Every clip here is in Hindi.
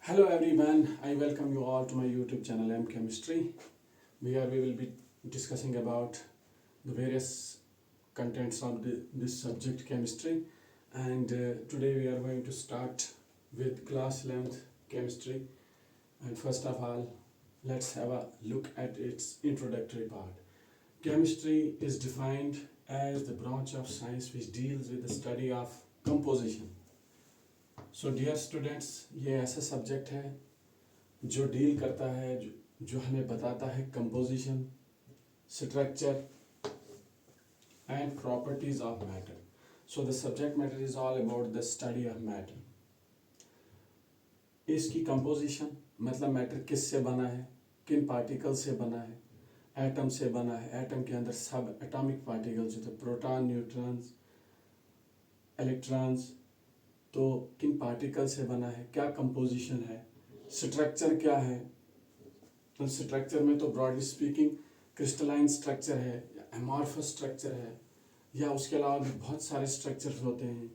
Hello everyone, I welcome you all to my YouTube channel M Chemistry, where we will be discussing about the various contents of this subject chemistry. And today we are going to start with class 11th chemistry. And first of all, let's have a look at its introductory part. Chemistry is defined as the branch of science which deals with the study of composition. So dear students, ये ऐसा सब्जेक्ट है जो डील करता है जो हमें बताता है composition, structure and properties of matter. So the subject matter is all about the study of matter. इसकी कंपोजिशन मतलब मैटर किससे बना है, किन पार्टिकल से बना है. एटम से बना है. एटम के अंदर सब एटॉमिक पार्टिकल्स होते हैं, प्रोटॉन, न्यूट्रॉन्स, इलेक्ट्रॉन्स. तो किन पार्टिकल से बना है, क्या कंपोजिशन है, स्ट्रक्चर क्या है. तो स्ट्रक्चर में तो ब्रॉडली स्पीकिंग क्रिस्टलाइन स्ट्रक्चर है, एमॉर्फस स्ट्रक्चर है, या उसके अलावा भी बहुत सारे स्ट्रक्चर्स होते हैं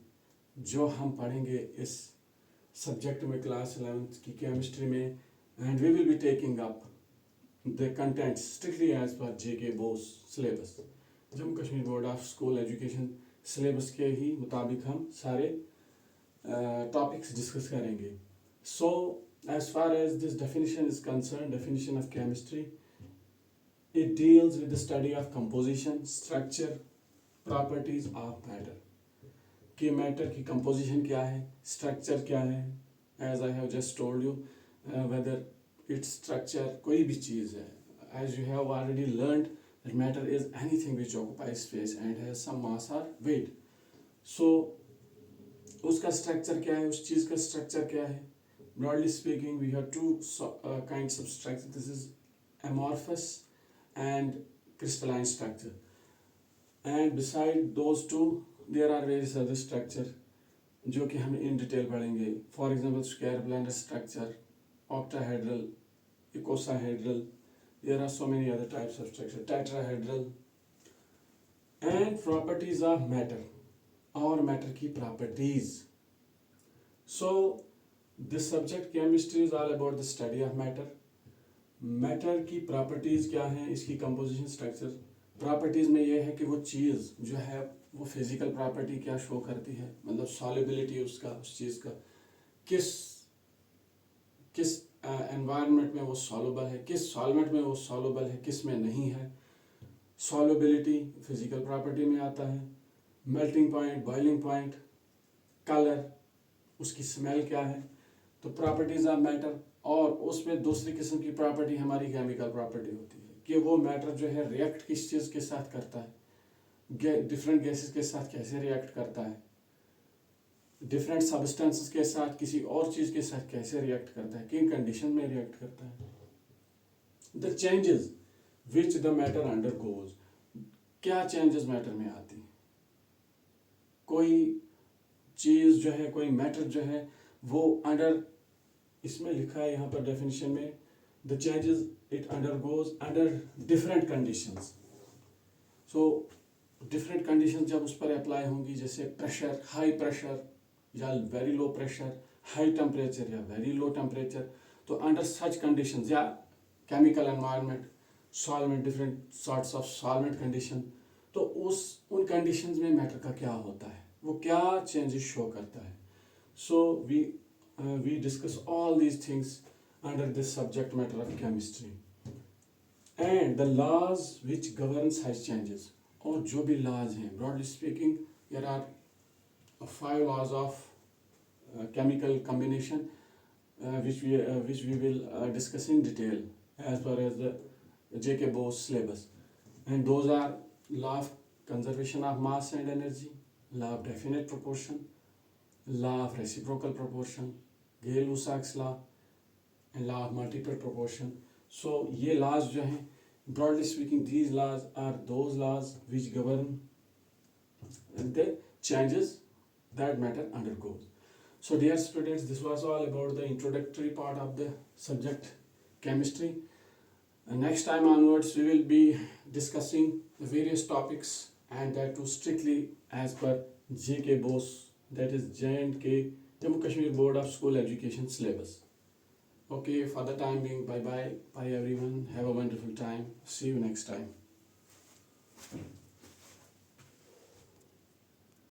जो हम पढ़ेंगे इस सब्जेक्ट में क्लास 11th की केमिस्ट्री में. And we will be taking up the contents strictly as per JK BOSE syllabus, Jammu Kashmir board of school education syllabus के ही मुताबिक हम सारे topics discuss करेंगे. So as far as this definition is concerned, definition of chemistry, it deals with the study of composition, structure, properties of matter. कि matter की composition क्या है, structure क्या है. As I have just told you, whether its structure कोई भी चीज़ है. As you have already learned that matter is anything which occupies space and has some mass or weight. So उसका स्ट्रक्चर क्या है, उस चीज़ का स्ट्रक्चर क्या है. Broadly speaking we have two kinds of structure. This is amorphous and crystalline structure. And beside those two there are various other structure जो कि हम इन डिटेल पढ़ेंगे. For example square planar structure, octahedral, icosahedral. There are so many other types of structure, tetrahedral. And properties of matter और मैटर की properties. So this subject chemistry is all about the study of matter. Matter की प्रॉपर्टीज क्या हैं, इसकी कंपोजिशन, स्ट्रक्चर. प्रॉपर्टीज में ये है कि वो चीज़ जो है वो फिजिकल प्रॉपर्टी क्या शो करती है, मतलब सॉल्युबिलिटी उसका, उस चीज़ का किस किस एनवायरनमेंट में वो सॉल्युबल है, किस सॉल्वेंट में वो सॉल्युबल है, किस में नहीं है. सॉल्युबिलिटी फिजिकल प्रॉपर्टी में आता है. Melting point, boiling point, colour, उसकी स्मेल क्या है. तो प्रॉपर्टीज ऑफ मैटर. और उसमें दूसरी किस्म की प्रॉपर्टी हमारी केमिकल प्रॉपर्टी होती है कि वो मैटर जो है रिएक्ट किस चीज़ के साथ करता है, डिफरेंट गैसेस के साथ कैसे रिएक्ट करता है, डिफरेंट सब्सटेंसेस के साथ, किसी और चीज़ के साथ कैसे रिएक्ट करता है, किन कंडीशन में रिएक्ट करता है. The changes which the matter undergoes. क्या चेंजेस मैटर में आती हैं. कोई चीज़ जो है, कोई मैटर जो है वो अंडर, इसमें लिखा है यहाँ पर डेफिनेशन में, the changes it undergoes under different conditions. So different conditions जब उस पर अप्लाई होंगी, जैसे प्रेशर, हाई प्रेशर या very low pressure, high temperature या वेरी लो टेम्परेचर. तो अंडर सच कंडीशंस, या chemical environment, solvent, different sorts of solvent condition. तो उन कंडीशंस में मैटर का क्या होता है, वो क्या चेंजेस शो करता है. So we discuss all these things under this subject matter of chemistry. And the laws which govern such changes. और जो भी लॉज हैं, broadly speaking there are 5 laws of chemical combination which we will discuss in detail as far as the J.K. Bose syllabus. And those are law of conservation of mass and energy, law of definite proportion, law of reciprocal proportion, Gay-Lussac's law, and law of multiple proportion. So ये laws जो हैं, broadly speaking these laws are those laws which govern the changes that matter undergoes. So dear students, this was all about the introductory part of the subject chemistry. And next time onwards we will be discussing the various topics, and that too strictly as per J.K. Bose, that is J&K, Jammu Kashmir Board of School Education syllabus. Okay, for the time being, bye bye. Bye everyone. Have a wonderful time. See you next time.